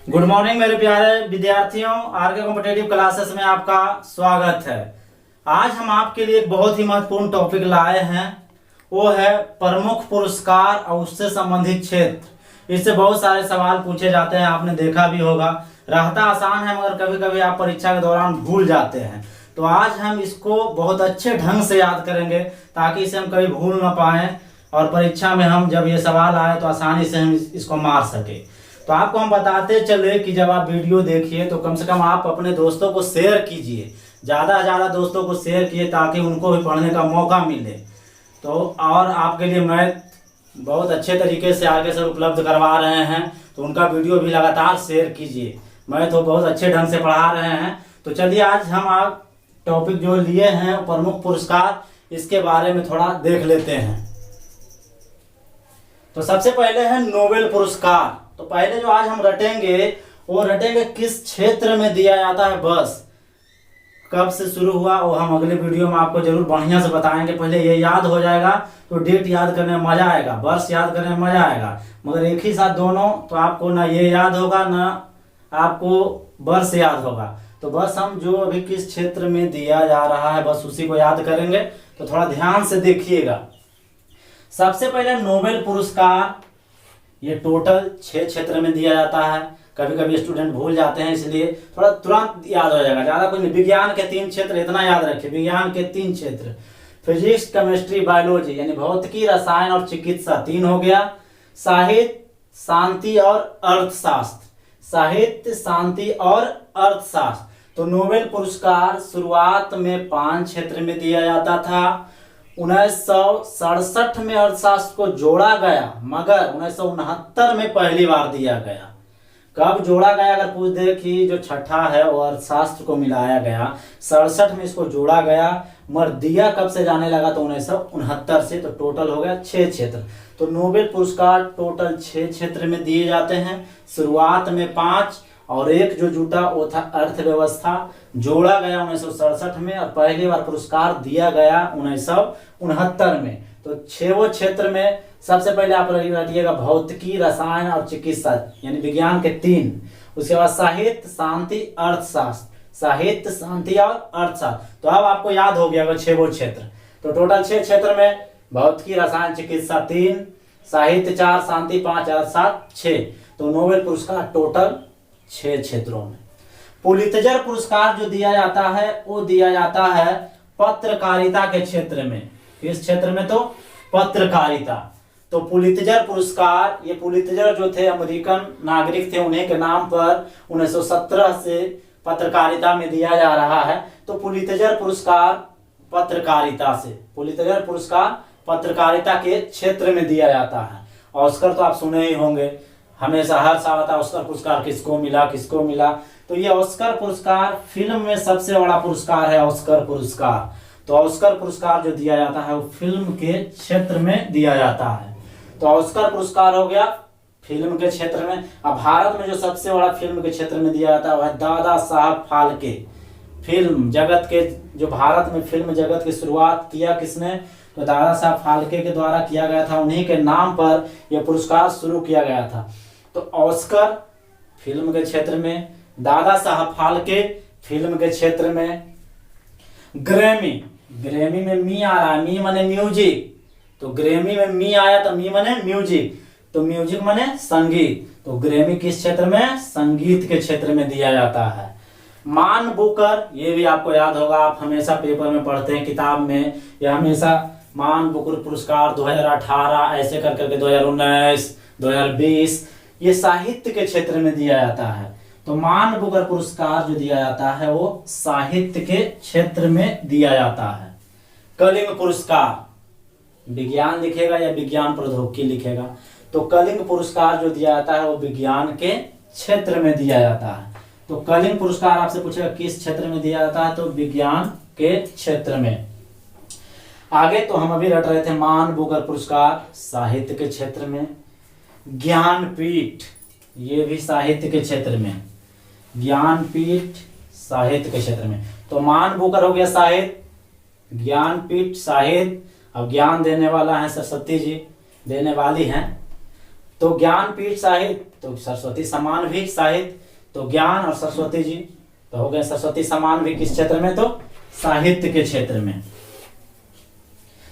Good morning मेरे प्यारे विद्यार्थियों, आर के कॉम्पिटेटिव क्लासेस में आपका स्वागत है। आज हम आपके लिए एक बहुत ही महत्वपूर्ण टॉपिक लाए हैं, वो है प्रमुख पुरस्कार और उससे संबंधित क्षेत्र। इससे बहुत सारे सवाल पूछे जाते हैं, आपने देखा भी होगा। रहता आसान है मगर कभी कभी आप परीक्षा के दौरान भूल जाते हैं। तो आज हम इसको बहुत अच्छे ढंग से याद करेंगे ताकि इसे हम कभी भूल ना पाएं और परीक्षा में हम जब ये सवाल आए तो आसानी से हम इसको मार सके। तो आपको हम बताते चले कि जब आप वीडियो देखिए तो कम से कम आप अपने दोस्तों को शेयर कीजिए, ज़्यादा से ज़्यादा दोस्तों को शेयर कीजिए ताकि उनको भी पढ़ने का मौका मिले। तो और आपके लिए मैथ बहुत अच्छे तरीके से आगे से उपलब्ध करवा रहे हैं, तो उनका वीडियो भी लगातार शेयर कीजिए। मैथ तो बहुत अच्छे ढंग से पढ़ा रहे हैं। तो चलिए आज हम आप टॉपिक जो लिए हैं प्रमुख पुरस्कार, इसके बारे में थोड़ा देख लेते हैं। तो सबसे पहले है नोबेल पुरस्कार। तो पहले जो आज हम रटेंगे वो रटेंगे किस क्षेत्र में दिया जाता है, बस कब से शुरू हुआ वो हम अगले वीडियो में आपको जरूर बढ़िया से बताएंगे। पहले ये याद हो जाएगा तो डेट याद करने में मजा आएगा, वर्ष याद करने में मजा आएगा। मगर एक ही साथ दोनों तो आपको ना ये याद होगा ना आपको वर्ष याद होगा। तो बस हम जो अभी किस क्षेत्र में दिया जा रहा है बस उसी को याद करेंगे। तो थोड़ा ध्यान से देखिएगा। सबसे पहले नोबेल पुरस्कार, ये टोटल 6 क्षेत्र में दिया जाता है। कभी कभी स्टूडेंट भूल जाते हैं, इसलिए थोड़ा तुरंत याद हो जाएगा, ज्यादा कुछ नहीं। विज्ञान के 3 क्षेत्र, इतना याद रखिए, विज्ञान के 3 क्षेत्र, फिजिक्स, केमिस्ट्री, बायोलॉजी यानी भौतिकी, रसायन और चिकित्सा 3 हो गया। साहित्य, शांति और अर्थशास्त्र, साहित्य, शांति और अर्थशास्त्र। तो नोबेल पुरस्कार शुरुआत में 5 क्षेत्र में दिया जाता था। 1967 में अर्थशास्त्र को जोड़ा गया, मगर 1969 में पहली बार दिया गया। कब जोड़ा गया अगर पूछ दे कि जो छठा है वो अर्थशास्त्र को मिलाया गया, 67 में इसको जोड़ा गया, मगर दिया कब से जाने लगा तो 1969 से। तो टोटल हो गया 6 क्षेत्र। तो नोबेल पुरस्कार टोटल 6 क्षेत्र में दिए जाते हैं। शुरुआत में 5 और एक जो जुटा वो था अर्थव्यवस्था, जोड़ा गया 1967 में और पहली बार पुरस्कार दिया गया 1969 में। तो 6 क्षेत्र में सबसे पहले आप रखिएगा भौतिकी, रसायन और चिकित्सा यानी विज्ञान के 3। उसके बाद साहित्य, शांति, अर्थशास्त्र, साहित्य, शांति और अर्थशास्त्र। तो अब आपको याद हो गया 6 क्षेत्र। तो टोटल 6 क्षेत्र में भौतिकी, रसायन, चिकित्सा 3, साहित्य 4, शांति 5, अर्थशास्त्र 6। तो नोबेल पुरस्कार टोटल 6 क्षेत्रों में। पुलित्जर पुरस्कार जो दिया जाता है वो दिया जाता है पत्रकारिता के क्षेत्र में। किस क्षेत्र में? तो पत्रकारिता। तो पुलित्जर पुरस्कार, ये पुलित्जर जो थे अमेरिकन नागरिक थे, उन्हीं के नाम पर 1917 से पत्रकारिता में दिया जा रहा है। तो पुलित्जर पुरस्कार पत्रकारिता से, पुलित्जर पुरस्कार पत्रकारिता के क्षेत्र में दिया जाता है। ऑस्कर तो आप सुने ही होंगे, हमेशा हर साल आता है ऑस्कर पुरस्कार किसको मिला किसको मिला। तो ये ऑस्कर पुरस्कार फिल्म में सबसे बड़ा पुरस्कार है, ऑस्कर पुरस्कार। तो ऑस्कर पुरस्कार जो दिया जाता है वो फिल्म के क्षेत्र में दिया जाता है। तो ऑस्कर पुरस्कार हो गया फिल्म के क्षेत्र में। अब भारत में जो सबसे बड़ा फिल्म के क्षेत्र में दिया जाता है वह है दादा साहब फाल्के। फिल्म जगत के, जो भारत में फिल्म जगत की शुरुआत किया किसने? तो दादा साहब फाल्के के द्वारा किया गया था। उन्हीं के नाम पर यह पुरस्कार शुरू किया गया था। तो ऑस्कर फिल्म के क्षेत्र में, दादा साहब फाल्के फिल्म के क्षेत्र में। ग्रैमी, ग्रैमी में मी आ रहा है, मी माने म्यूजिक। तो ग्रैमी में मी आया तो मी माने म्यूजिक, तो म्यूजिक माने संगीत। तो ग्रैमी किस क्षेत्र में? संगीत के क्षेत्र में दिया जाता है। मान बुकर, ये भी आपको याद होगा, आप हमेशा पेपर में पढ़ते हैं, किताब में। यह हमेशा मान बुकर पुरस्कार 2018 ऐसे कर करके 2019, 2020 ये साहित्य के क्षेत्र में दिया जाता है। तो मान बुकर पुरस्कार जो दिया जाता है वो साहित्य के क्षेत्र में दिया जाता है। कलिंग पुरस्कार, विज्ञान लिखेगा या विज्ञान प्रौद्योगिकी लिखेगा। तो कलिंग पुरस्कार जो दिया जाता है वो विज्ञान के क्षेत्र में दिया जाता है। तो कलिंग पुरस्कार आपसे पूछेगा किस क्षेत्र में दिया जाता है? तो विज्ञान के क्षेत्र में। आगे तो हम अभी रट रहे थे मान बुकर पुरस्कार साहित्य के क्षेत्र में। ज्ञानपीठ, ये भी साहित्य के क्षेत्र में। ज्ञानपीठ साहित्य के क्षेत्र में। तो मान बुकर हो गया साहित्य, ज्ञानपीठ साहित्य। अब ज्ञान देने वाला है सरस्वती जी, देने वाली हैं। तो ज्ञानपीठ साहित्य, तो सरस्वती सम्मान भी साहित्य, तो ज्ञान और सरस्वती जी तो हो गए सरस्वती सम्मान भी किस क्षेत्र में, तो साहित्य के क्षेत्र में।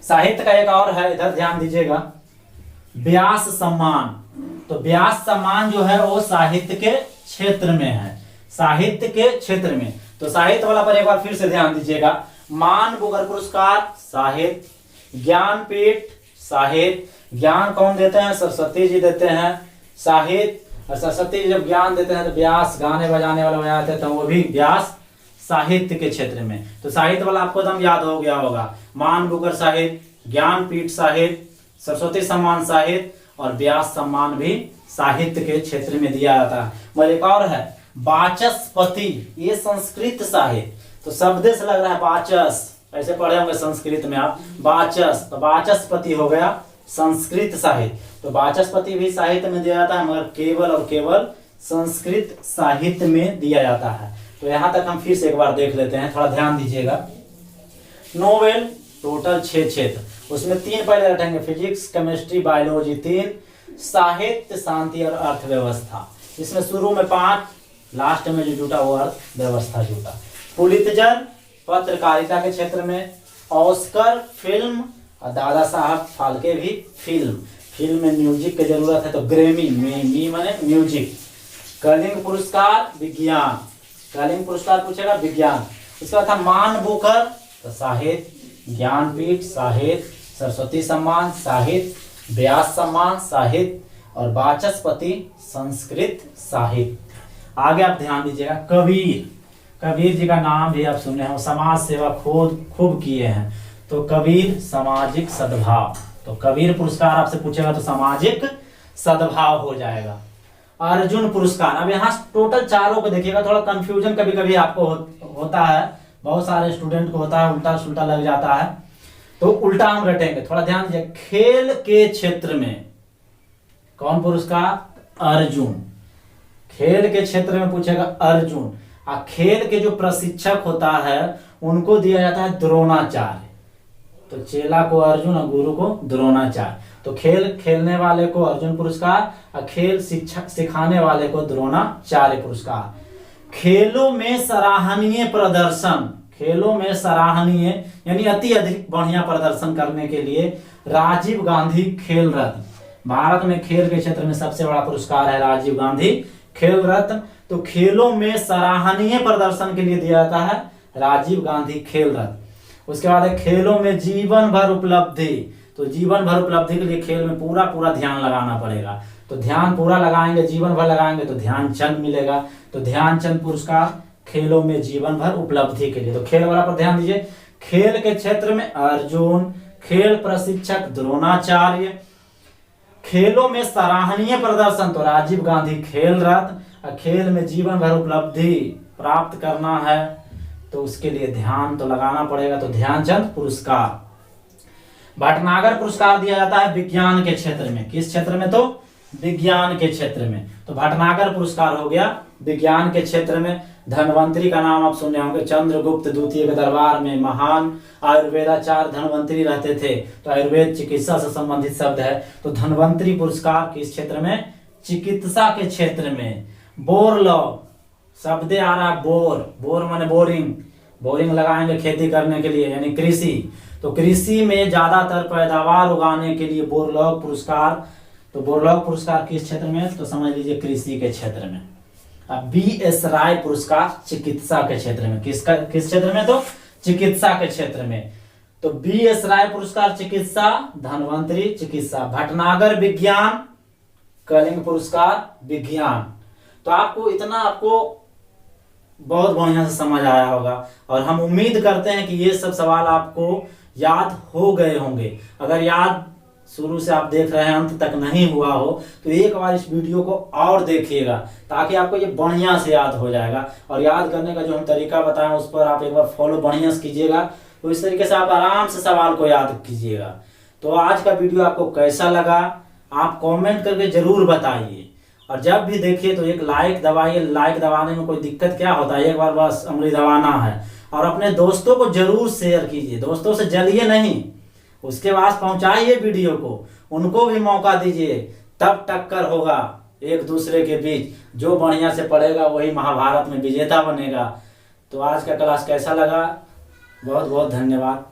साहित्य का एक और है, इधर ध्यान दीजिएगा, व्यास सम्मान। तो व्यास सम्मान जो है वो साहित्य के क्षेत्र में है, साहित्य के क्षेत्र में। तो साहित्य वाला पर एक बार फिर से ध्यान दीजिएगा, मान बुकर पुरस्कार साहित्य, ज्ञानपीठ साहित्य, ज्ञान कौन देते हैं, सरस्वती जी देते हैं, साहित्य, और सरस्वती जी जब ज्ञान देते हैं तो व्यास गाने बजाने वाले बजाते हैं तो वो भी व्यास साहित्य के क्षेत्र में। तो साहित्य वाला आपको एकदम याद हो गया होगा, मान बुकर साहित्य, ज्ञानपीठ साहित्य, सरस्वती सम्मान साहित्य और व्यास सम्मान भी साहित्य के क्षेत्र में दिया जाता है। और एक और है वाचस्पति, ये संस्कृत साहित्य, तो शब्द से लग रहा है वाचस, ऐसे पढ़े होंगे संस्कृत में आप, वाचस, तो वाचस्पति हो गया संस्कृत साहित्य। तो वाचस्पति भी साहित्य में दिया जाता है, मगर केवल और केवल संस्कृत साहित्य में दिया जाता है। तो यहां तक हम फिर से एक बार देख लेते हैं, थोड़ा ध्यान दीजिएगा। नोबेल टोटल 6 क्षेत्र, उसमें 3 पहले रखेंगे, फिजिक्स, केमिस्ट्री, बायोलॉजी 3, साहित्य, शांति और अर्थव्यवस्था, इसमें शुरू में 5, लास्ट में जो जुटा वो अर्थव्यवस्था जुटा। पुलित्जर पत्रकारिता के क्षेत्र में, ऑस्कर फिल्म और दादा साहब फाल्के भी फिल्म में म्यूजिक की जरूरत है तो ग्रैमी में माने म्यूजिक। कलिंग पुरस्कार विज्ञान, कलिंग पुरस्कार पूछेगा विज्ञान। उसके बाद था मान बुकर तो साहित्य, ज्ञानपीठ साहित्य, सरस्वती सम्मान साहित्य, व्यास सम्मान साहित्य और वाचस्पति संस्कृत साहित्य। आगे आप ध्यान दीजिएगा, कबीर जी का नाम भी आप सुने हैं, समाज सेवा खूब किए हैं, तो कबीर सामाजिक सद्भाव, तो कबीर पुरस्कार आपसे पूछेगा तो सामाजिक सद्भाव हो जाएगा। अर्जुन पुरस्कार, अब यहाँ टोटल चारों को देखिएगा, थोड़ा कंफ्यूजन कभी कभी आपको होता है, बहुत सारे स्टूडेंट को होता है, उल्टा सुल्टा लग जाता है, तो उल्टा हम रटेंगे, थोड़ा ध्यान दीजिए। खेल के क्षेत्र में कौन पुरस्कार, अर्जुन, खेल के क्षेत्र में पूछेगा अर्जुन। खेल के जो प्रशिक्षक होता है उनको दिया जाता है द्रोणाचार्य, तो चेला को अर्जुन और गुरु को द्रोणाचार्य। तो खेल खेलने वाले को अर्जुन पुरस्कार और खेल शिक्षा सिखाने वाले को द्रोणाचार्य पुरस्कार। खेलों में सराहनीय प्रदर्शन, खेलों में सराहनीय यानी अति अधिक बढ़िया प्रदर्शन करने के लिए राजीव गांधी खेल रत्न, भारत में खेल के क्षेत्र में सबसे बड़ा पुरस्कार है राजीव गांधी खेल रत्न। तो खेलों में सराहनीय प्रदर्शन के लिए दिया जाता है राजीव गांधी खेल रत्न। उसके बाद है खेलों में जीवन भर उपलब्धि, तो जीवन भर उपलब्धि के लिए खेल में पूरा ध्यान लगाना पड़ेगा, तो ध्यान पूरा लगाएंगे, जीवन भर लगाएंगे तो ध्यानचंद मिलेगा, तो ध्यानचंद पुरस्कार खेलों में जीवन भर उपलब्धि के लिए। तो खेल वाला पर ध्यान दीजिए, खेल के क्षेत्र में अर्जुन, खेल प्रशिक्षक द्रोणाचार्य, खेलों में सराहनीय प्रदर्शन तो राजीव गांधी खेल रत्न, और खेल में जीवन भर उपलब्धि प्राप्त करना है तो उसके लिए ध्यान तो लगाना पड़ेगा, तो ध्यानचंद पुरस्कार। भटनागर पुरस्कार दिया जाता है विज्ञान के क्षेत्र में, किस क्षेत्र में, तो विज्ञान के क्षेत्र में, तो भटनागर पुरस्कार हो गया विज्ञान के क्षेत्र में। धन्वंतरी का नाम आप सुने होंगे, चंद्रगुप्त द्वितीय के दरबार में महान आयुर्वेदाचार्य धन्वंतरी रहते थे, तो आयुर्वेद चिकित्सा से संबंधित शब्द है, तो धन्वंतरी पुरस्कार किस क्षेत्र में, चिकित्सा के क्षेत्र में। बोरलॉग शब्द आ रहा, बोर माने बोरिंग लगाएंगे खेती करने के लिए यानी कृषि, तो कृषि में ज्यादातर पैदावार उगाने के लिए बोरलॉग पुरस्कार, तो बोरलॉग पुरस्कार किस क्षेत्र में, तो समझ लीजिए कृषि के क्षेत्र में। अब बी.एस. राय पुरस्कार चिकित्सा के क्षेत्र में, किस क्षेत्र में, तो चिकित्सा के क्षेत्र में, तो बी.एस. राय पुरस्कार चिकित्सा, धन्वंतरी चिकित्सा। भटनागर विज्ञान, कलिंग पुरस्कार विज्ञान। तो आपको इतना बहुत बढ़िया से समझ आया होगा और हम उम्मीद करते हैं कि ये सब सवाल आपको याद हो गए होंगे। अगर याद शुरू से आप देख रहे हैं अंत तक नहीं हुआ हो तो एक बार इस वीडियो को और देखिएगा ताकि आपको ये बढ़िया से याद हो जाएगा। और याद करने का जो हम तरीका बताएं उस पर आप एक बार फॉलो बढ़िया से कीजिएगा, तो इस तरीके से आप आराम से सवाल को याद कीजिएगा। तो आज का वीडियो आपको कैसा लगा आप कमेंट करके जरूर बताइए, और जब भी देखिए तो एक लाइक दबाइए। लाइक दबाने में कोई दिक्कत क्या होता है, एक बार बस उंगली दबाना है। और अपने दोस्तों को जरूर शेयर कीजिए, दोस्तों से जलिए नहीं, उसके पास पहुंचाइए वीडियो को, उनको भी मौका दीजिए तब टक्कर होगा एक दूसरे के बीच। जो बढ़िया से पढ़ेगा वही महाभारत में विजेता बनेगा। तो आज का क्लास कैसा लगा? बहुत बहुत धन्यवाद।